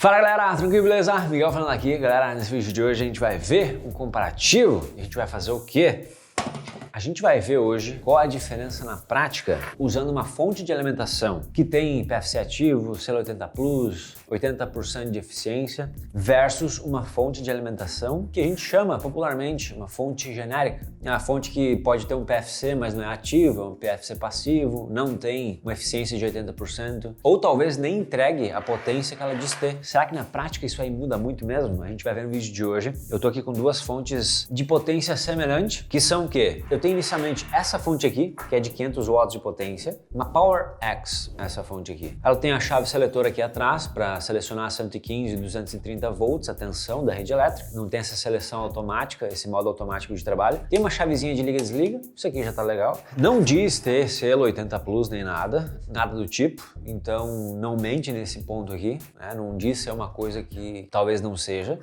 Fala galera, tranquilo, beleza? Miguel falando aqui. Galera, nesse vídeo de hoje a gente vai ver um comparativo e a gente vai fazer o quê? A gente vai ver hoje qual a diferença na prática usando uma fonte de alimentação que tem PFC ativo, selo 80 Plus, 80% de eficiência versus uma fonte de alimentação que a gente chama popularmente uma fonte genérica. É uma fonte que pode ter um PFC, mas não é ativo, é um PFC passivo, não tem uma eficiência de 80%, ou talvez nem entregue a potência que ela diz ter. Será que na prática isso aí muda muito mesmo? A gente vai ver no vídeo de hoje. Eu tô aqui com duas fontes de potência semelhante, que são o quê? Eu tenho inicialmente essa fonte aqui, que é de 500 watts de potência, uma PowerX, essa fonte aqui. Ela tem a chave seletora aqui atrás para selecionar 115 e 230 volts, a tensão da rede elétrica. Não tem essa seleção automática, esse modo automático de trabalho. Tem uma chavezinha de liga e desliga, isso aqui já tá legal. Não diz ter selo 80 Plus nem nada do tipo, então não mente nesse ponto aqui, né? Não diz ser uma coisa que talvez não seja.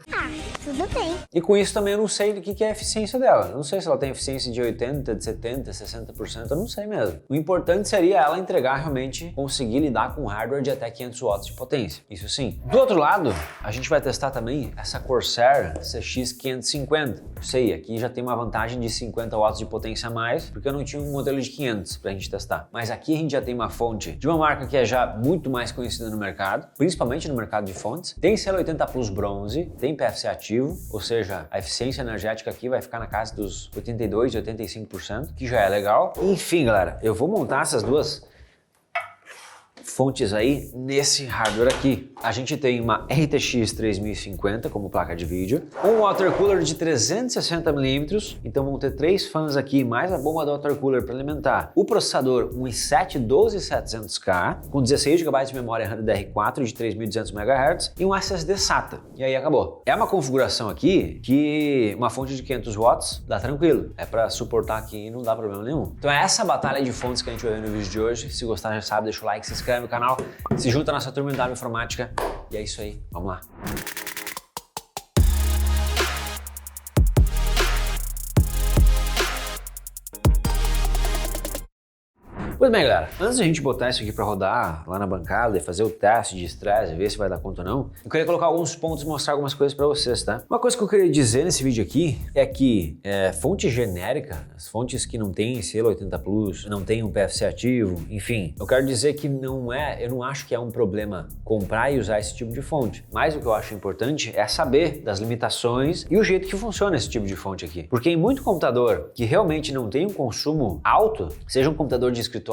Tudo bem. E com isso também eu não sei do que é a eficiência dela. Eu não sei se ela tem eficiência de 80, de 70, 60%, eu não sei mesmo. O importante seria ela entregar realmente, conseguir lidar com hardware de até 500 watts de potência, isso sim. Do outro lado, a gente vai testar também essa Corsair CX550. Eu sei, aqui já tem uma vantagem de 50 watts de potência a mais, porque eu não tinha um modelo de 500 pra gente testar. Mas aqui a gente já tem uma fonte de uma marca que é já muito mais conhecida no mercado, principalmente no mercado de fontes. Tem selo 80 Plus bronze, tem PFC ativo, ou seja, a eficiência energética aqui vai ficar na casa dos 82 e 85%, que já é legal. Enfim, galera, eu vou montar essas duas fontes aí nesse hardware aqui. A gente tem uma RTX 3050 como placa de vídeo, um water cooler de 360mm, então vão ter três fãs aqui, mais a bomba do water cooler para alimentar. O processador, um i7 12700K, com 16 GB de memória RAM DDR4 de 3200 MHz e um SSD SATA. E aí acabou. É uma configuração aqui que uma fonte de 500 watts dá tranquilo. É para suportar aqui e não dá problema nenhum. Então é essa batalha de fontes que a gente vai ver no vídeo de hoje. Se gostar já sabe, deixa o like, se inscreve no canal, se junta à nossa turma de informática e é isso aí, vamos lá. Pois bem, galera, antes de a gente botar isso aqui para rodar lá na bancada e fazer o teste de estresse, ver se vai dar conta ou não, eu queria colocar alguns pontos e mostrar algumas coisas para vocês, tá? Uma coisa que eu queria dizer nesse vídeo aqui é que fonte genérica, as fontes que não tem selo 80 Plus, não tem um PFC ativo, enfim, eu quero dizer que eu não acho que é um problema comprar e usar esse tipo de fonte, mas o que eu acho importante é saber das limitações e o jeito que funciona esse tipo de fonte aqui. Porque em muito computador que realmente não tem um consumo alto, seja um computador de escritório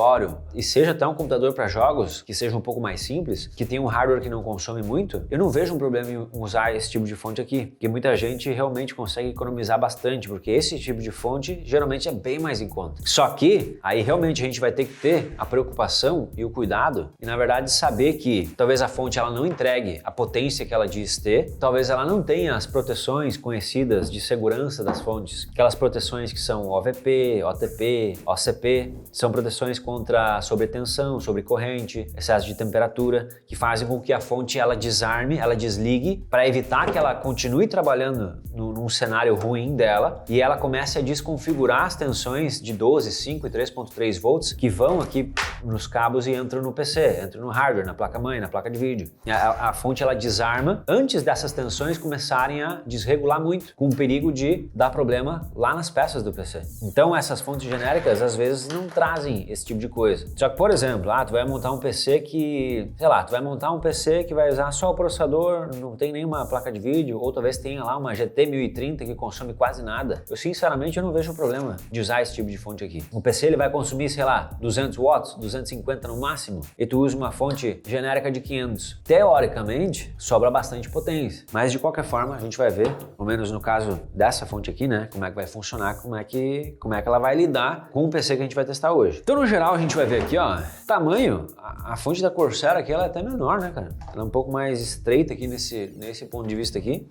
e seja até um computador para jogos que seja um pouco mais simples, que tem um hardware que não consome muito, eu não vejo um problema em usar esse tipo de fonte aqui, porque muita gente realmente consegue economizar bastante, porque esse tipo de fonte geralmente é bem mais em conta. Só que aí realmente a gente vai ter que ter a preocupação e o cuidado e na verdade saber que talvez a fonte ela não entregue a potência que ela diz ter, talvez ela não tenha as proteções conhecidas de segurança das fontes, aquelas proteções que são OVP, OTP, OCP, são proteções contra sobretensão, sobrecorrente, excesso de temperatura, que fazem com que a fonte ela desarme, ela desligue, para evitar que ela continue trabalhando num cenário ruim dela e ela comece a desconfigurar as tensões de 12, 5 e 3.3 volts que vão aqui nos cabos e entram no PC, entram no hardware, na placa-mãe, na placa de vídeo. A fonte ela desarma antes dessas tensões começarem a desregular muito, com o perigo de dar problema lá nas peças do PC. Então essas fontes genéricas às vezes não trazem esse tipo de coisa. Só que, por exemplo, tu vai montar um PC que, sei lá, tu vai montar um PC que vai usar só o processador, não tem nenhuma placa de vídeo, ou talvez tenha lá uma GT 1030 que consome quase nada. Eu, sinceramente, eu não vejo problema de usar esse tipo de fonte aqui. O PC, ele vai consumir, sei lá, 200 watts, 250 no máximo, e tu usa uma fonte genérica de 500. Teoricamente, sobra bastante potência. Mas, de qualquer forma, a gente vai ver, pelo menos no caso dessa fonte aqui, né, como é que vai funcionar, como é que ela vai lidar com o PC que a gente vai testar hoje. Então, no geral, a gente vai ver aqui, ó, tamanho, a fonte da Corsair aqui, ela é até menor, né, cara? Ela é um pouco mais estreita aqui nesse ponto de vista aqui.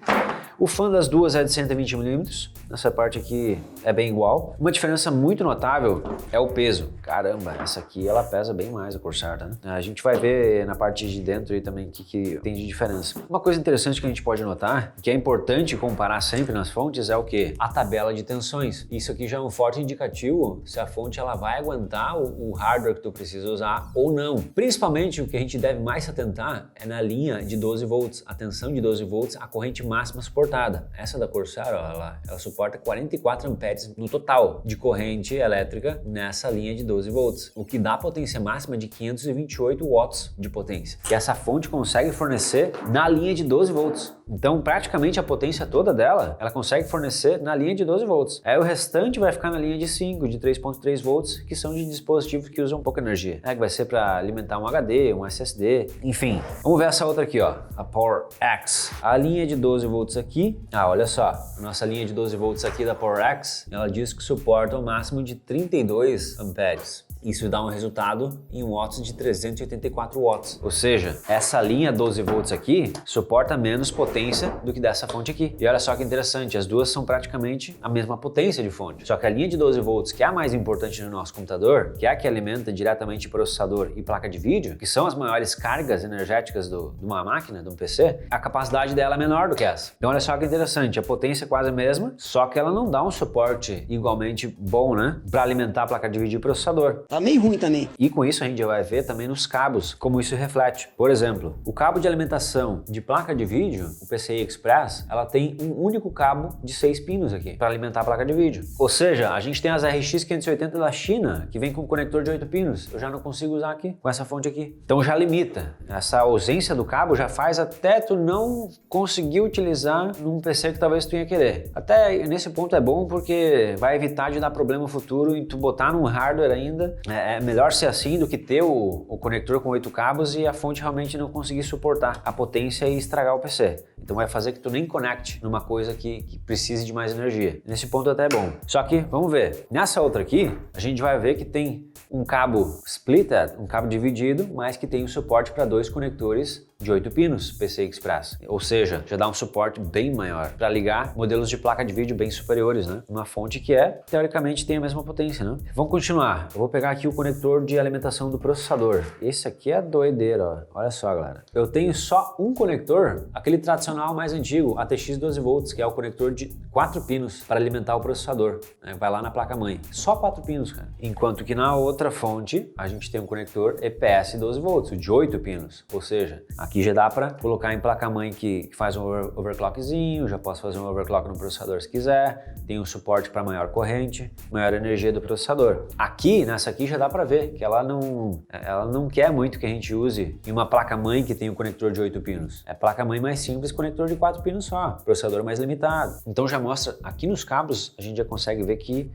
O fã das duas é de 120mm, nessa parte aqui é bem igual. Uma diferença muito notável é o peso. Caramba, essa aqui ela pesa bem mais, a Corsair, tá? A gente vai ver na parte de dentro aí também o que tem de diferença. Uma coisa interessante que a gente pode notar, que é importante comparar sempre nas fontes, é o quê? A tabela de tensões. Isso aqui já é um forte indicativo se a fonte ela vai aguentar o o hardware que tu precisa usar ou não. Principalmente o que a gente deve mais se atentar é na linha de 12 volts, a tensão de 12 volts, a corrente máxima suportada. Essa da Corsair, ó, ela suporta 44 amperes no total de corrente elétrica nessa linha de 12 volts, o que dá potência máxima de 528 watts de potência, que essa fonte consegue fornecer na linha de 12 volts. Então, praticamente a potência toda dela, ela consegue fornecer na linha de 12 volts. Aí o restante vai ficar na linha de 5, de 3.3 volts, que são de dispositivos que usam pouca energia, né? Que vai ser para alimentar um HD, um SSD, enfim. Vamos ver essa outra aqui, ó, a Power X. A linha de 12 volts aqui, olha só, a nossa linha de 12 volts aqui da Power X, ela diz que suporta o máximo de 32 amperes. Isso dá um resultado em watts de 384 watts. Ou seja, essa linha 12 volts aqui suporta menos potência do que dessa fonte aqui. E olha só que interessante, as duas são praticamente a mesma potência de fonte. Só que a linha de 12 volts, que é a mais importante no nosso computador, que é a que alimenta diretamente processador e placa de vídeo, que são as maiores cargas energéticas de uma máquina, de um PC, a capacidade dela é menor do que essa. Então olha só que interessante, a potência é quase a mesma, só que ela não dá um suporte igualmente bom, né, para alimentar a placa de vídeo e processador. Tá meio ruim também. E com isso a gente já vai ver também nos cabos como isso reflete. Por exemplo, o cabo de alimentação de placa de vídeo, o PCI Express, ela tem um único cabo de 6 pinos aqui para alimentar a placa de vídeo. Ou seja, a gente tem as RX 580 da China que vem com um conector de 8 pinos. Eu já não consigo usar aqui com essa fonte aqui. Então já limita. Essa ausência do cabo já faz até tu não conseguir utilizar num PC que talvez tu ia querer. Até nesse ponto é bom porque vai evitar de dar problema futuro e tu botar num hardware ainda. É melhor ser assim do que ter o conector com 8 cabos e a fonte realmente não conseguir suportar a potência e estragar o PC. Então vai fazer que tu nem conecte numa coisa que precise de mais energia. Nesse ponto até é bom. Só que, vamos ver, nessa outra aqui, a gente vai ver que tem um cabo splitted, um cabo dividido, mas que tem o suporte para 2 conectores de 8 pinos PCI Express. Ou seja, já dá um suporte bem maior para ligar modelos de placa de vídeo bem superiores, né? Uma fonte que teoricamente tem a mesma potência, né? Vamos continuar. Eu vou pegar aqui o conector de alimentação do processador. Esse aqui é doideira, ó. Olha só, galera. Eu tenho só um conector, aquele tradicional mais antigo, ATX 12 volts, que é o conector de 4 pinos para alimentar o processador, né? Vai lá na placa-mãe. Só 4 pinos, cara. Enquanto que na outra fonte, a gente tem um conector EPS 12 volts, de 8 pinos. Ou seja, aqui já dá para colocar em placa-mãe que faz um overclockzinho, já posso fazer um overclock no processador se quiser, tem um suporte para maior corrente, maior energia do processador. Aqui, nessa aqui já dá para ver que ela não quer muito que a gente use em uma placa-mãe que tem um conector de 8 pinos. É placa-mãe mais simples, conector de 4 pinos só, processador mais limitado. Então já mostra, aqui nos cabos a gente já consegue ver que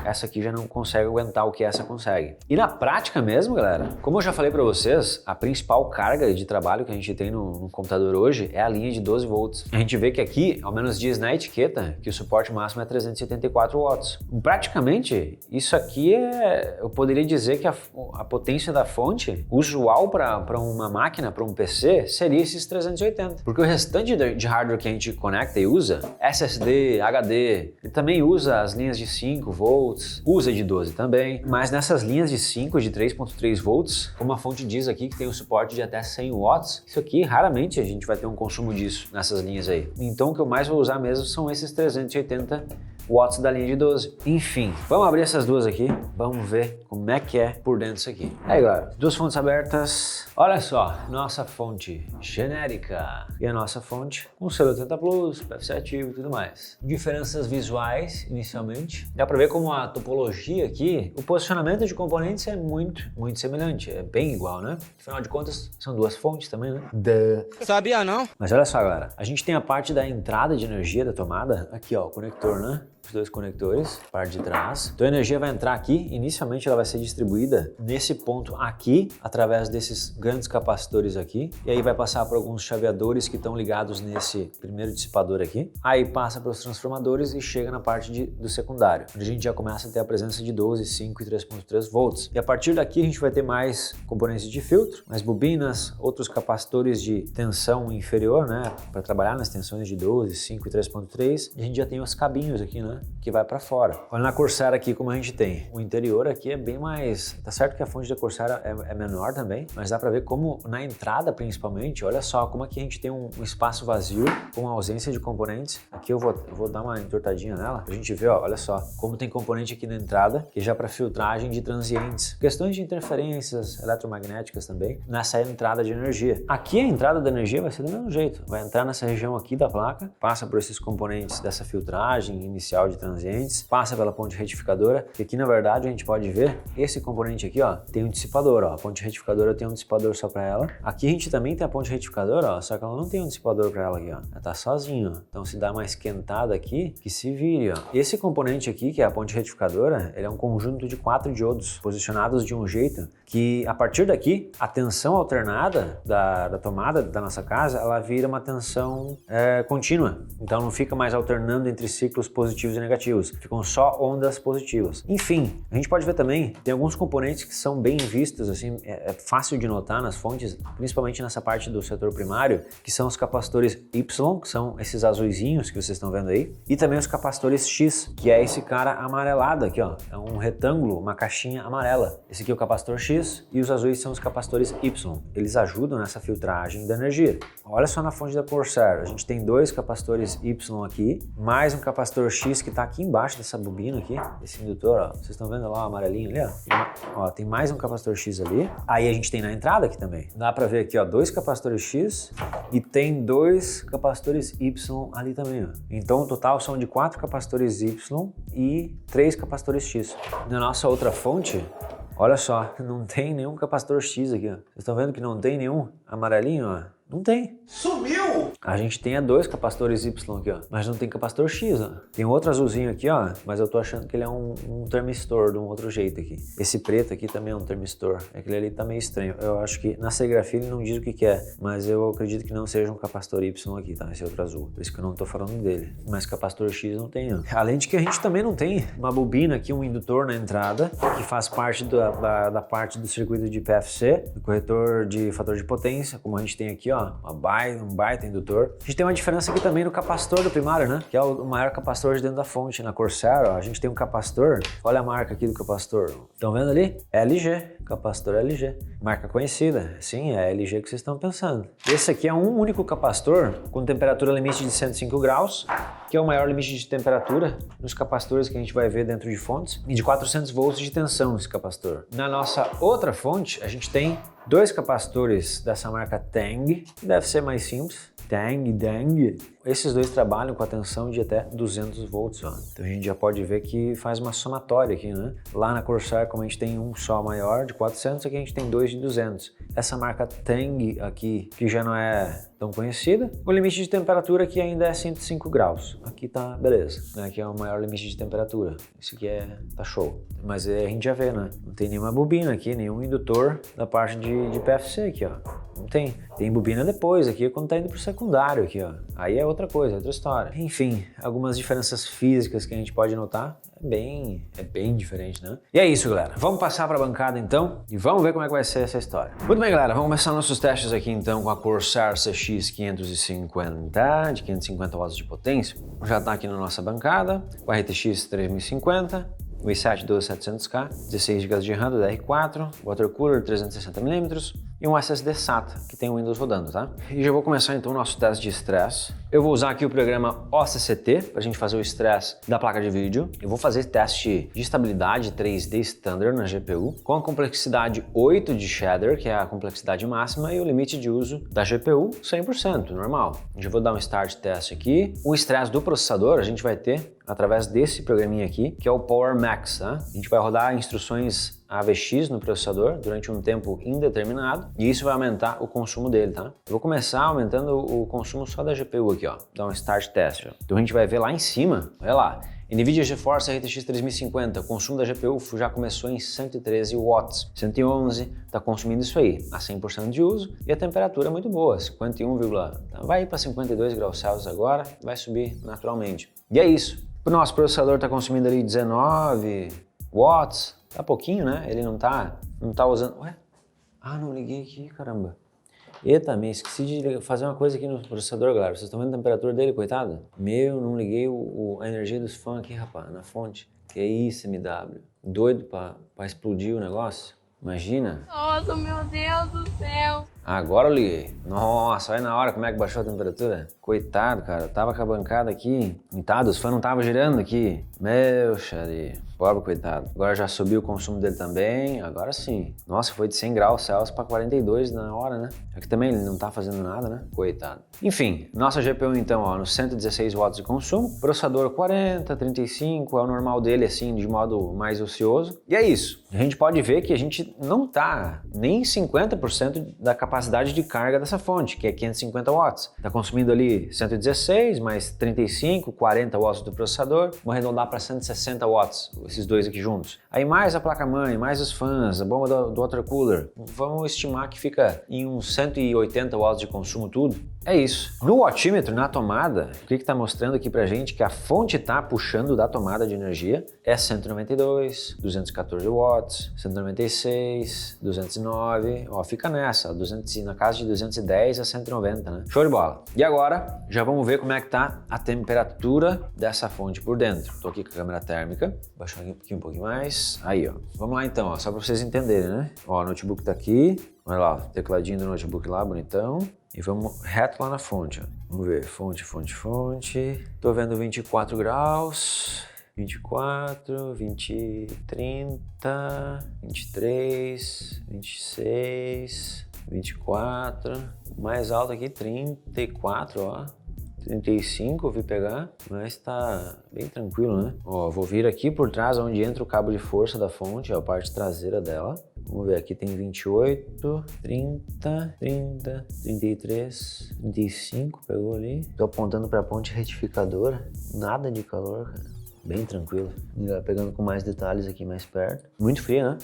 essa aqui já não consegue aguentar o que essa consegue. E na prática mesmo, galera, como eu já falei para vocês, a principal carga de trabalho que a gente tem no computador hoje é a linha de 12 volts. A gente vê que aqui, ao menos diz na etiqueta, que o suporte máximo é 374 watts. Praticamente, isso aqui eu poderia dizer que a potência da fonte usual para uma máquina, para um PC, seria esses 380. Porque o restante de hardware que a gente conecta e usa, SSD, HD, ele também usa as linhas de 5 volts, usa de 12 também, mas nessas linhas de 5, de 3.3 volts, como a fonte diz aqui que tem um suporte de até 100 watts, isso aqui raramente a gente vai ter um consumo disso nessas linhas aí. Então o que eu mais vou usar mesmo são esses 380 watts da linha de 12. Enfim, vamos abrir essas duas aqui, vamos ver como é que é por dentro isso aqui. Aí, galera, duas fontes abertas. Olha só, nossa fonte genérica e a nossa fonte com selo 80 Plus, PFC ativo e tudo mais. Diferenças visuais, inicialmente. Dá pra ver como a topologia aqui, o posicionamento de componentes é muito semelhante, é bem igual, né? Afinal de contas, são duas fontes também, né? Sabia não? Mas olha só, galera, a gente tem a parte da entrada de energia da tomada, aqui ó, o conector, né? Os dois conectores, parte de trás. Então a energia vai entrar aqui, inicialmente ela vai ser distribuída nesse ponto aqui, através desses grandes capacitores aqui, e aí vai passar por alguns chaveadores que estão ligados nesse primeiro dissipador aqui, aí passa para os transformadores e chega na parte do secundário, onde a gente já começa a ter a presença de 12, 5 e 3.3 volts. E a partir daqui a gente vai ter mais componentes de filtro, mais bobinas, outros capacitores de tensão inferior, né, para trabalhar nas tensões de 12, 5 e 3.3, e a gente já tem os cabinhos aqui, né, né, que vai para fora. Olha na Corsair aqui como a gente tem. O interior aqui é bem mais... Tá certo que a fonte da Corsair é menor também, mas dá para ver como na entrada principalmente, olha só como aqui a gente tem um espaço vazio com ausência de componentes. Aqui eu vou dar uma entortadinha nela pra gente ver, ó, olha só, como tem componente aqui na entrada, que já para filtragem de transientes. Questões de interferências eletromagnéticas também nessa entrada de energia. Aqui a entrada da energia vai ser do mesmo jeito. Vai entrar nessa região aqui da placa, passa por esses componentes dessa filtragem inicial de transientes, passa pela ponte retificadora, que aqui na verdade a gente pode ver esse componente aqui, ó, tem um dissipador, ó. A ponte retificadora tem um dissipador só para ela. Aqui a gente também tem a ponte retificadora, ó, só que ela não tem um dissipador para ela aqui, ó. Ela tá sozinha, ó. Então se dá uma esquentada aqui, que se vire, ó. Esse componente aqui, que é a ponte retificadora, ele é um conjunto de 4 diodos posicionados de um jeito que a partir daqui a tensão alternada da tomada da nossa casa, ela vira uma tensão contínua. Então não fica mais alternando entre ciclos positivos e negativos, ficam só ondas positivas. Enfim, a gente pode ver também, tem alguns componentes que são bem vistos, assim, é fácil de notar nas fontes, principalmente nessa parte do setor primário, que são os capacitores Y, que são esses azuizinhos que vocês estão vendo aí, e também os capacitores X, que é esse cara amarelado aqui, ó, é um retângulo, uma caixinha amarela. Esse aqui é o capacitor X e os azuis são os capacitores Y. Eles ajudam nessa filtragem da energia. Olha só na fonte da Corsair, a gente tem 2 capacitores Y aqui, mais um capacitor X que está aqui embaixo dessa bobina aqui, esse indutor, ó. Vocês estão vendo lá o amarelinho ali, ó? Tem mais um capacitor X ali. Aí a gente tem na entrada aqui também. Dá para ver aqui, ó, 2 capacitores X e tem 2 capacitores Y ali também, ó. Então o total são de 4 capacitores Y e 3 capacitores X. Na nossa outra fonte, olha só, não tem nenhum capacitor X aqui, ó. Vocês estão vendo que não tem nenhum amarelinho, ó? Não tem. Sumiu! A gente tem 2 capacitores Y aqui, ó, mas não tem capacitor X, ó. Tem outro azulzinho aqui, ó, mas eu tô achando que ele é um termistor de um outro jeito aqui. Esse preto aqui também é um termistor. Aquele ali tá meio estranho. Eu acho que na serigrafia ele não diz o que é, mas eu acredito que não seja um capacitor Y aqui, tá? Esse outro azul. Por isso que eu não tô falando dele. Mas capacitor X não tem, ó. Além de que a gente também não tem uma bobina aqui, um indutor na entrada, que faz parte da parte do circuito de PFC, do corretor de fator de potência, como a gente tem aqui, ó. Um baita indutor. A gente tem uma diferença aqui também no capacitor do primário, né? Que é o maior capacitor de dentro da fonte. Na Corsair, ó, a gente tem um capacitor. Olha a marca aqui do capacitor. Estão vendo ali? LG. Capacitor LG. Marca conhecida. Sim, é LG que vocês estão pensando. Esse aqui é um único capacitor com temperatura limite de 105 graus, que é o maior limite de temperatura nos capacitores que a gente vai ver dentro de fontes, e de 400 volts de tensão esse capacitor. Na nossa outra fonte, a gente tem 2 capacitores dessa marca Tang, que deve ser mais simples. Tang. Esses 2 trabalham com a tensão de até 200 volts, ó. Então a gente já pode ver que faz uma somatória aqui, né? Lá na Corsair, como a gente tem um só maior de 400, aqui a gente tem 2 de 200. Essa marca Tang aqui, que já não é tão conhecida, o limite de temperatura aqui ainda é 105 graus. Aqui tá beleza, né? Aqui é o maior limite de temperatura. Isso aqui tá show. Mas a gente já vê, né? Não tem nenhuma bobina aqui, nenhum indutor da parte de PFC aqui, ó. Não tem. Tem bobina depois aqui, quando tá indo pro secundário aqui, ó. Aí é outra coisa, outra história. Enfim, algumas diferenças físicas que a gente pode notar. É bem diferente, né? E é isso, galera. Vamos passar para a bancada, então, e vamos ver como é que vai ser essa história. Muito bem, galera. Vamos começar nossos testes aqui, então, com a Corsair CX550, de 550 watts de potência. Já está aqui na nossa bancada, com a RTX 3050, o i7 12700K, 16 GB de RAM do DR4, water cooler 360mm e um SSD SATA, que tem o Windows rodando, tá? E já vou começar então o nosso teste de estresse. Eu vou usar aqui o programa OCCT para a gente fazer o estresse da placa de vídeo. Eu vou fazer teste de estabilidade 3D Standard na GPU, com a complexidade 8 de shader, que é a complexidade máxima, e o limite de uso da GPU 100%, normal. Já vou dar um start test aqui. O estresse do processador a gente vai ter através desse programinha aqui, que é o Power Max, tá? A gente vai rodar instruções AVX no processador durante um tempo indeterminado e isso vai aumentar o consumo dele, tá? Eu vou começar aumentando o consumo só da GPU aqui, ó. Dar um start test, ó. Então a gente vai ver lá em cima, olha lá, NVIDIA GeForce RTX 3050, o consumo da GPU já começou em 113 watts, 111 está consumindo isso aí, a 100% de uso, e a temperatura é muito boa, 51, vai para 52 graus Celsius agora, vai subir naturalmente. E é isso. O nosso processador está consumindo ali 19 watts, tá pouquinho, né? Ele não tá usando... Ué? Ah, não liguei aqui, caramba. Eita, me esqueci de fazer uma coisa aqui no processador, galera. Vocês estão vendo a temperatura dele, coitado? Meu, não liguei a energia dos fãs aqui, rapaz, na fonte. Que isso, MW. Doido pra explodir o negócio? Imagina. Nossa, meu Deus do céu. Agora eu liguei. Nossa, olha na hora como é que baixou a temperatura. Coitado, cara. Eu tava com a bancada aqui. Os fãs não estavam girando aqui. Meu xari. Pobre coitado. Agora já subiu o consumo dele também. Agora sim. Nossa, foi de 100 graus Celsius para 42 na hora, né? Aqui também ele não tá fazendo nada, né? Coitado. Enfim, nossa GPU então, ó, no 116 watts de consumo. Processador 40, 35, é o normal dele, assim, de modo mais ocioso. E é isso. A gente pode ver que a gente não tá nem 50% da capacidade de carga dessa fonte, que é 550 watts. Tá consumindo ali 116, mais 35, 40 watts do processador. Vou arredondar para 160 watts, esses dois aqui juntos. Aí mais a placa-mãe, mais os fãs, a bomba do water cooler. Vamos estimar que fica em uns 180 watts de consumo tudo. É isso. No wattímetro, na tomada, o que está mostrando aqui pra gente que a fonte está puxando da tomada de energia é 192, 214 watts, 196, 209, ó, fica nessa, 200, na casa de 210 a 190, né? Show de bola. E agora, já vamos ver como é que tá a temperatura dessa fonte por dentro. Tô aqui com a câmera térmica, baixar aqui um pouquinho mais. Aí, ó. Vamos lá então, ó, só para vocês entenderem, né? Ó, o notebook tá aqui, olha lá, o tecladinho do notebook lá, bonitão. E vamos reto lá na fonte, ó. Vamos ver, fonte. Tô vendo 24 graus, 24, 20, 30, 23, 26, 24. Mais alto aqui, 34, ó. 35 eu vi pegar, mas tá bem tranquilo, né? Ó, vou vir aqui por trás onde entra o cabo de força da fonte, ó, a parte traseira dela. Vamos ver, aqui tem 28, 30, 33, 35, pegou ali. Tô apontando pra ponte retificadora, nada de calor, cara. Bem tranquilo. Pegando com mais detalhes aqui mais perto. Muito frio, né?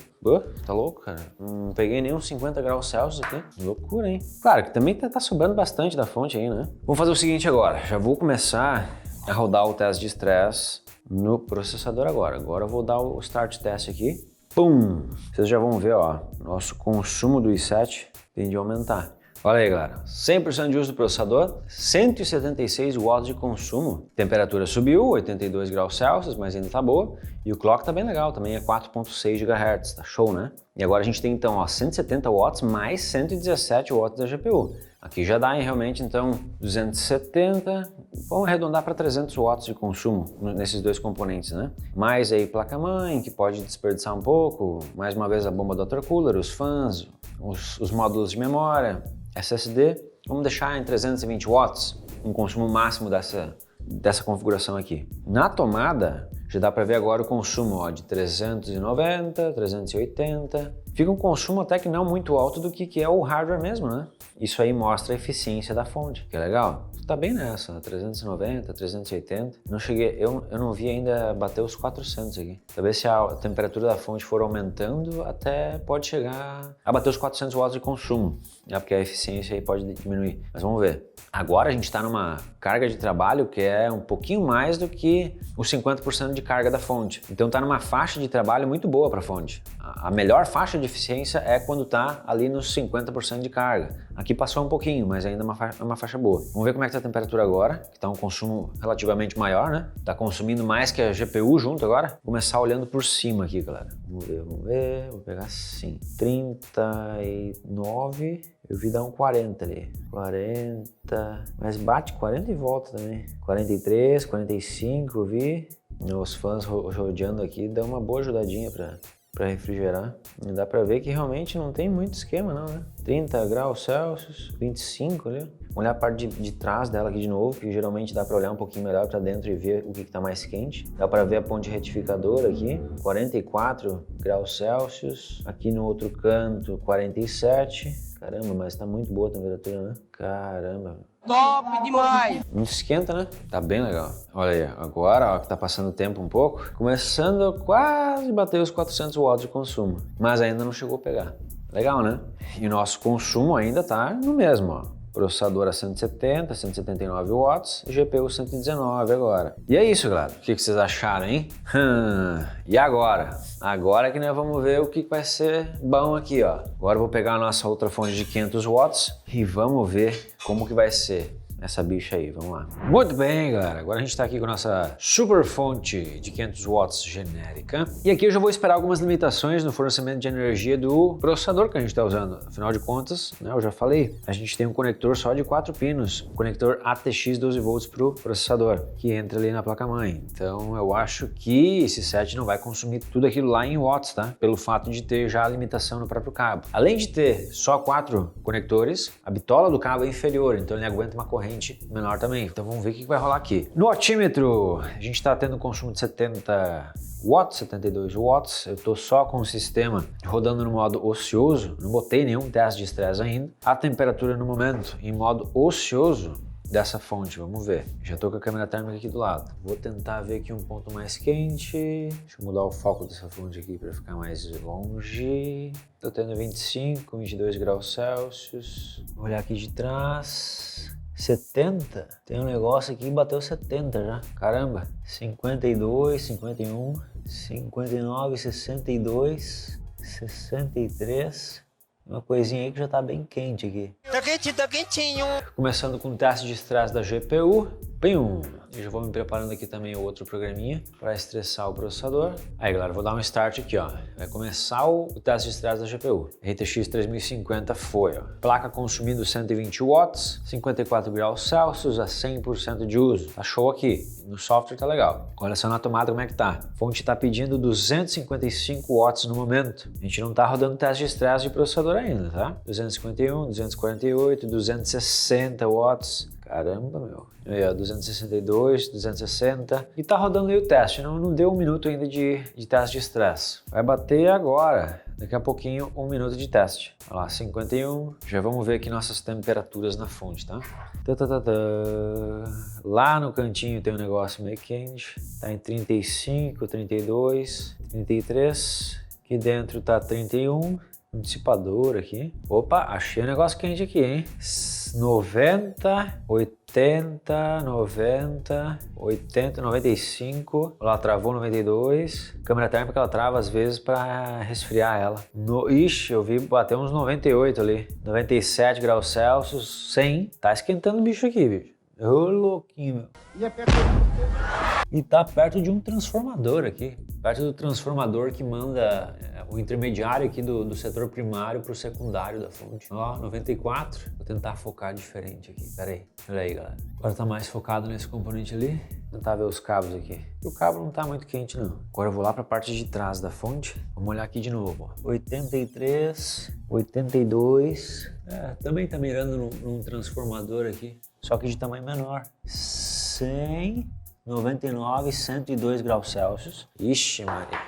Tá louco, cara. Não peguei nem uns 50 graus Celsius aqui. Loucura, hein? Claro que também tá sobrando bastante da fonte aí, né? Vamos fazer o seguinte agora. Já vou começar a rodar o teste de estresse no processador agora. Agora eu vou dar o start test aqui. Pum! Vocês já vão ver, ó. Nosso consumo do i7 tende a aumentar. Olha aí, galera, 100% de uso do processador, 176 watts de consumo. Temperatura subiu, 82 graus Celsius, mas ainda tá boa. E o clock tá bem legal, também é 4.6 GHz, tá show, né? E agora a gente tem então, ó, 170 watts mais 117 watts da GPU. Aqui já dá, hein, realmente, então, 270, vamos arredondar para 300 watts de consumo nesses dois componentes, né? Mais aí placa-mãe, que pode desperdiçar um pouco, mais uma vez a bomba do water cooler, os fãs, os módulos de memória, SSD, vamos deixar em 320 watts, um consumo máximo dessa configuração aqui. Na tomada, já dá para ver agora o consumo, ó, de 390, 380. Fica um consumo até que não muito alto do que é o hardware mesmo, né? Isso aí mostra a eficiência da fonte, que é legal. Tá bem nessa, 390, 380. Não cheguei, eu não vi ainda bater os 400 aqui. Talvez se a temperatura da fonte for aumentando, até pode chegar a bater os 400 watts de consumo, né? Porque a eficiência aí pode diminuir. Mas vamos ver. Agora a gente está numa carga de trabalho que é um pouquinho mais do que os 50% de carga da fonte. Então está numa faixa de trabalho muito boa para a fonte. A melhor faixa de eficiência é quando está ali nos 50% de carga. Aqui passou um pouquinho, mas ainda é uma faixa boa. Vamos ver como é que está a temperatura agora, que está um consumo relativamente maior, né? Está consumindo mais que a GPU junto agora. Vou começar olhando por cima aqui, galera. Vamos ver. Vou pegar assim, 39... Eu vi dar um 40 ali, 40, mas bate 40 e volta também. 43, 45 eu vi. Os fãs rodeando aqui dão uma boa ajudadinha para refrigerar. E dá para ver que realmente não tem muito esquema não, né? 30 graus Celsius, 25 ali. Vamos olhar a parte de trás dela aqui de novo, que geralmente dá para olhar um pouquinho melhor para dentro e ver o que está mais quente. Dá para ver a ponte retificadora aqui, 44 graus Celsius. Aqui no outro canto, 47. Caramba, mas tá muito boa a temperatura, né? Caramba. Top demais! Não esquenta, né? Tá bem legal. Olha aí, agora, ó, que tá passando o tempo um pouco, começando a quase bater os 400 watts de consumo. Mas ainda não chegou a pegar. Legal, né? E o nosso consumo ainda tá no mesmo, ó. Processador a 170, 179 watts, GPU 119 agora. E é isso, galera. O que vocês acharam, hein? E agora? Agora que nós vamos ver o que vai ser bom aqui, ó. Agora eu vou pegar a nossa outra fonte de 500 watts e vamos ver como que vai ser essa bicha aí, vamos lá. Muito bem, galera, agora a gente está aqui com a nossa super fonte de 500 watts genérica. E aqui eu já vou esperar algumas limitações no fornecimento de energia do processador que a gente está usando. Afinal de contas, né, eu já falei, a gente tem um conector só de 4 pinos, um conector ATX 12 volts para o processador, que entra ali na placa-mãe. Então eu acho que esse set não vai consumir tudo aquilo lá em watts, tá? Pelo fato de ter já a limitação no próprio cabo. Além de ter só 4 conectores, a bitola do cabo é inferior, então ele aguenta uma corrente menor também. Então vamos ver o que vai rolar aqui. No otímetro, a gente está tendo um consumo de 70 watts, 72 watts. Eu estou só com o sistema rodando no modo ocioso, não botei nenhum teste de estresse ainda. A temperatura no momento em modo ocioso dessa fonte, vamos ver. Já estou com a câmera térmica aqui do lado. Vou tentar ver aqui um ponto mais quente. Deixa eu mudar o foco dessa fonte aqui para ficar mais longe. Estou tendo 25, 22 graus Celsius. Vou olhar aqui de trás. 70? Tem um negócio aqui que bateu 70 já. Caramba. 52, 51, 59, 62, 63. Uma coisinha aí que já tá bem quente aqui. Tá quentinho, tá quentinho. Começando com o teste de estresse da GPU. Pum! Eu já vou me preparando aqui também o outro programinha para estressar o processador. Aí, galera, vou dar um start aqui, ó. Vai começar o teste de estresse da GPU. RTX 3050 foi, ó. Placa consumindo 120 watts, 54 graus Celsius a 100% de uso. Tá show aqui. No software tá legal. Olha só na tomada como é que tá. A fonte tá pedindo 255 watts no momento. A gente não tá rodando teste de estresse de processador ainda, tá? 251, 248, 260 watts. Caramba, meu. Aí, ó, 262, 260. E tá rodando aí o teste. Não deu um minuto ainda de teste de estresse. Vai bater agora. Daqui a pouquinho, um minuto de teste. Olha lá, 51. Já vamos ver aqui nossas temperaturas na fonte, tá? Lá no cantinho tem um negócio meio quente. Tá em 35, 32, 33. Aqui dentro tá 31. Um dissipador aqui. Opa, achei um negócio quente aqui, hein? 90, 80, 90, 80, 95. Olha lá, travou 92. Câmera térmica ela trava às vezes para resfriar ela. Ixi, eu vi bater uns 98 ali. 97 graus Celsius, 100. Tá esquentando o bicho aqui, bicho. Ô, louquinho, meu. E tá perto de um transformador aqui. Perto do transformador que manda o intermediário aqui do setor primário para o secundário da fonte. Ó, 94. Vou tentar focar diferente aqui. Pera aí. Olha aí, galera. Agora tá mais focado nesse componente ali. Vou tentar ver os cabos aqui. O cabo não tá muito quente, não. Agora eu vou lá para a parte de trás da fonte. Vamos olhar aqui de novo. Ó. 83, 82. Também tá mirando num transformador aqui. Só que de tamanho menor. 100... 99, 102 graus Celsius. Ixi, Maria.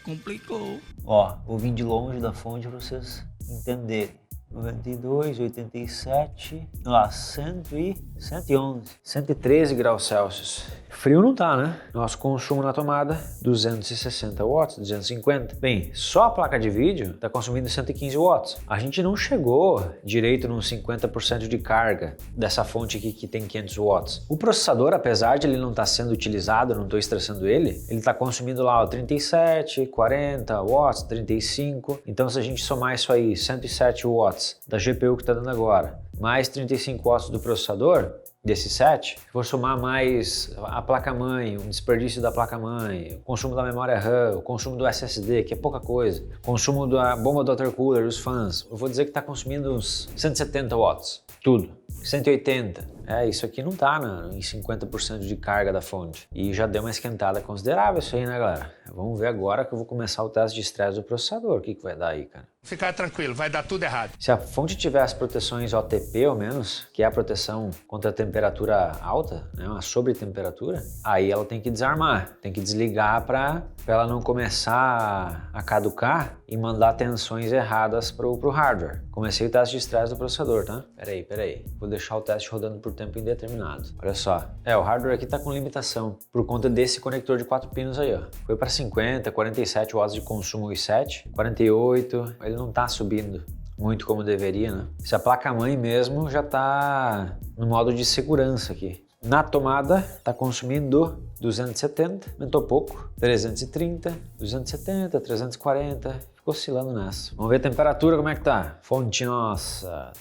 Complicou. Ó, vou vir de longe da fonte para vocês entenderem. 92, 87, lá, 100 e 111. 113 graus Celsius. Frio não tá, né? Nosso consumo na tomada, 260 watts, 250. Bem, só a placa de vídeo tá consumindo 115 watts. A gente não chegou direito nos 50% de carga dessa fonte aqui que tem 500 watts. O processador, apesar de ele não estar sendo utilizado, eu não estou estressando ele tá consumindo lá ó, 37, 40 watts, 35. Então se a gente somar isso aí, 107 watts da GPU que tá dando agora, mais 35 watts do processador, desse set, vou somar mais a placa-mãe, o desperdício da placa-mãe, o consumo da memória RAM, o consumo do SSD, que é pouca coisa, o consumo da bomba do water cooler, os fãs, eu vou dizer que está consumindo uns 170 watts, tudo, 180. Isso aqui não tá em 50% de carga da fonte. E já deu uma esquentada considerável isso aí, né, galera? Vamos ver agora que eu vou começar o teste de estresse do processador. O que vai dar aí, cara? Ficar tranquilo, vai dar tudo errado. Se a fonte tiver as proteções OTP, ao menos, que é a proteção contra a temperatura alta, né, uma sobretemperatura, aí ela tem que desarmar, tem que desligar para ela não começar a caducar e mandar tensões erradas pro hardware. Comecei o teste de estresse do processador, tá? Peraí. Vou deixar o teste rodando por tempo indeterminado. Olha só. O hardware aqui tá com limitação por conta desse conector de 4 pinos aí, ó. Foi para 50, 47 watts de consumo i7, 48, ele não tá subindo muito como deveria, né? Se a placa-mãe mesmo já tá no modo de segurança aqui. Na tomada tá consumindo 270, aumentou pouco, 330, 270, 340, ficou oscilando nessa. Vamos ver a temperatura como é que tá. Fonte nossa,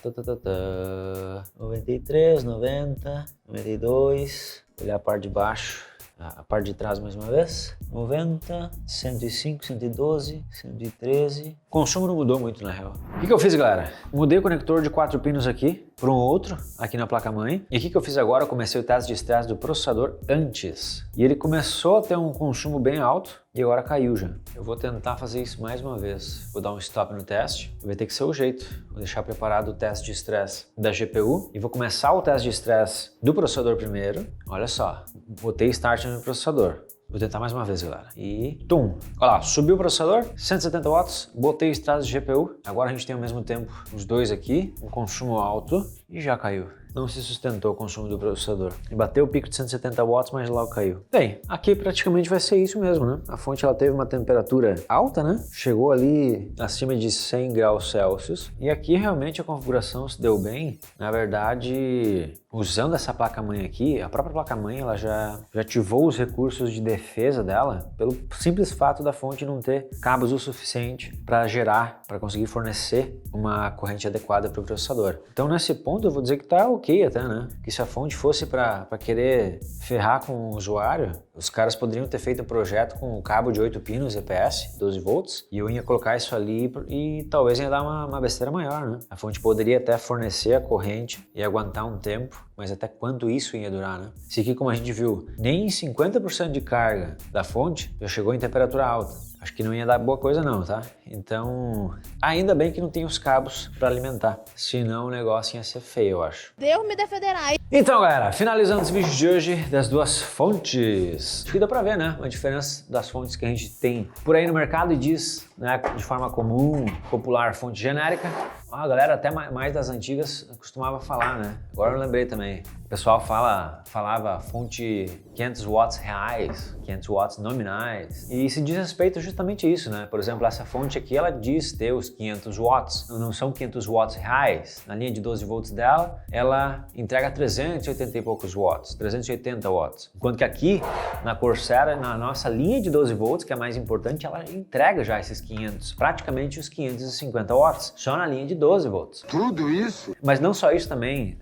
93, 90, 92, olhar a parte de baixo. A parte de trás mais uma vez, 90, 105, 112, 113. O consumo não mudou muito na real. O que eu fiz, galera? Mudei o conector de 4 pinos aqui para um outro, aqui na placa-mãe. E o que eu fiz agora? Eu comecei o teste de estresse do processador antes. E ele começou a ter um consumo bem alto e agora caiu já. Eu vou tentar fazer isso mais uma vez. Vou dar um stop no teste. Vai ter que ser o jeito. Vou deixar preparado o teste de estresse da GPU e vou começar o teste de estresse do processador primeiro. Olha só, botei start no processador. Vou tentar mais uma vez, galera. E tum! Olha lá, subiu o processador, 170 watts, botei o estresse de GPU. Agora a gente tem ao mesmo tempo os dois aqui, um consumo alto e já caiu. Não se sustentou o consumo do processador. E bateu o pico de 170 watts, mas logo caiu. Bem, aqui praticamente vai ser isso mesmo, né? A fonte ela teve uma temperatura alta, né? Chegou ali acima de 100 graus Celsius. E aqui realmente a configuração se deu bem. Na verdade, usando essa placa-mãe aqui, a própria placa-mãe ela já ativou os recursos de defesa dela pelo simples fato da fonte não ter cabos o suficiente para gerar, para conseguir fornecer uma corrente adequada para o processador. Então nesse ponto eu vou dizer que tá ok até, né? Que se a fonte fosse para querer ferrar com o usuário, os caras poderiam ter feito um projeto com um cabo de 8 pinos EPS, 12 volts, e eu ia colocar isso ali e talvez ia dar uma besteira maior, né? A fonte poderia até fornecer a corrente e aguentar um tempo, mas até quanto isso ia durar, né? Se aqui, como a gente viu, nem 50% de carga da fonte já chegou em temperatura alta. Acho que não ia dar boa coisa não, tá? Então, ainda bem que não tem os cabos para alimentar, senão o negócio ia ser feio, eu acho. Deus me defenderá. Então, galera, finalizando esse vídeo de hoje das duas fontes. Acho que dá pra ver, né? A diferença das fontes que a gente tem por aí no mercado e diz, né, de forma comum, popular, fonte genérica. A galera até mais das antigas costumava falar, né? Agora eu lembrei também. O pessoal falava fonte 500 watts reais, 500 watts nominais. E se diz respeito justamente a isso, né? Por exemplo, essa fonte aqui, ela diz ter os 500 watts. Não são 500 watts reais. Na linha de 12 volts dela, ela entrega 380 e poucos watts, 380 watts. Enquanto que aqui, na Corsair, na nossa linha de 12 volts, que é a mais importante, ela entrega já esses 500, praticamente os 550 watts, só na linha de 12 volts. Tudo isso? Mas não só isso também,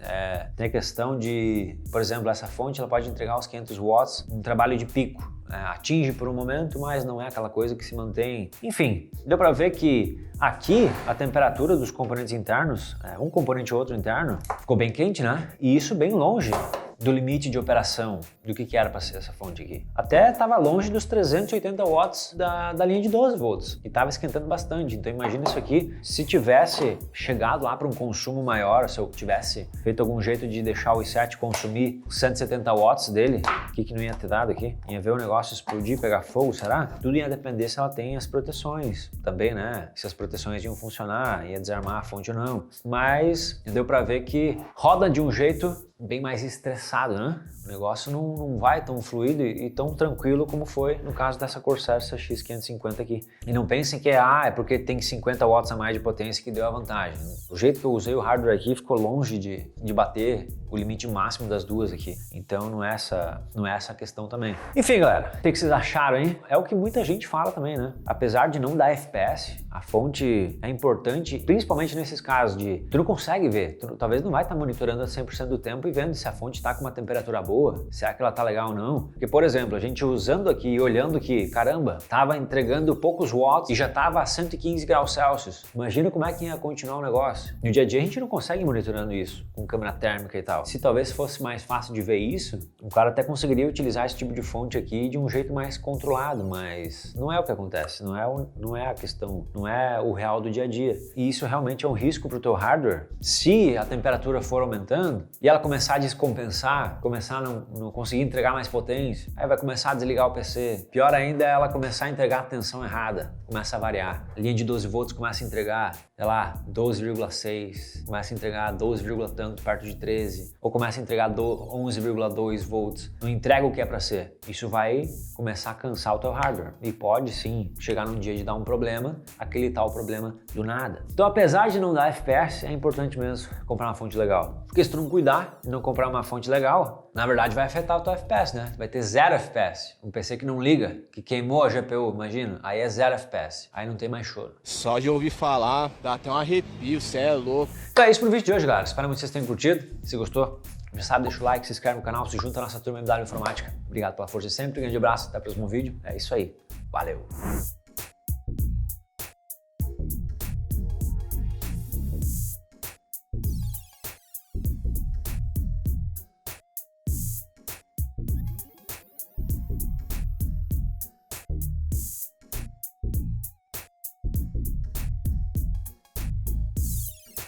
tem a questão de, por exemplo, essa fonte ela pode entregar os 500 watts em trabalho de pico. Atinge por um momento, mas não é aquela coisa que se mantém. Enfim, deu para ver que aqui a temperatura dos componentes internos, um componente ou outro interno, ficou bem quente, né? E isso bem longe do limite de operação do que era para ser essa fonte aqui. Até estava longe dos 380 watts da linha de 12 volts e estava esquentando bastante. Então imagina isso aqui, se tivesse chegado lá para um consumo maior, se eu tivesse feito algum jeito de deixar o i7 consumir 170 watts dele, o que não ia ter dado aqui? Ia ver o negócio explodir, pegar fogo, será? Tudo ia depender se ela tem as proteções também, né? Se as proteções iam funcionar, ia desarmar a fonte ou não. Mas deu para ver que roda de um jeito bem mais estressado, né? O negócio não vai tão fluido e tão tranquilo como foi no caso dessa Corsair CX550 aqui. E não pensem que é porque tem 50 watts a mais de potência que deu a vantagem. O jeito que eu usei o hardware aqui ficou longe de bater o limite máximo das duas aqui. Então não é essa a questão também. Enfim, galera, o que vocês acharam, hein? É o que muita gente fala também, né? Apesar de não dar FPS, a fonte é importante, principalmente nesses casos de tu não consegue ver, tu talvez não vai estar monitorando a 100% do tempo e vendo se a fonte está com uma temperatura boa, será que ela tá legal ou não. Porque, por exemplo, a gente usando aqui e olhando que, caramba, tava entregando poucos watts e já tava a 115 graus Celsius. Imagina como é que ia continuar o negócio. No dia a dia a gente não consegue ir monitorando isso com câmera térmica e tal. Se talvez fosse mais fácil de ver isso, o cara até conseguiria utilizar esse tipo de fonte aqui de um jeito mais controlado, mas não é o que acontece, não é a questão, não é o real do dia a dia. E isso realmente é um risco pro teu hardware. Se a temperatura for aumentando e ela começar a descompensar, começar a não conseguir entregar mais potência, aí vai começar a desligar o PC. Pior ainda é ela começar a entregar a tensão errada, começa a variar. A linha de 12 volts começa a entregar, sei lá, 12,6, começa a entregar 12, tanto, perto de 13. ou começa a entregar 11,2 volts, não entrega o que é para ser. Isso vai começar a cansar o teu hardware e pode sim chegar num dia de dar um problema, aquele tal problema do nada. Então, apesar de não dar FPS, é importante mesmo comprar uma fonte legal. Porque se tu não cuidar e não comprar uma fonte legal, na verdade vai afetar o teu FPS, né? Vai ter 0 FPS. Um PC que não liga, que queimou a GPU, imagina, aí é 0 FPS. Aí não tem mais choro. Só de ouvir falar, dá até um arrepio, cê é louco. Então é isso pro vídeo de hoje, galera. Espero muito que vocês tenham curtido. Se gostou, já sabe, deixa o like, se inscreve no canal, se junta à nossa turma MW Informática. Obrigado pela força de sempre, grande abraço, até o próximo vídeo. É isso aí. Valeu!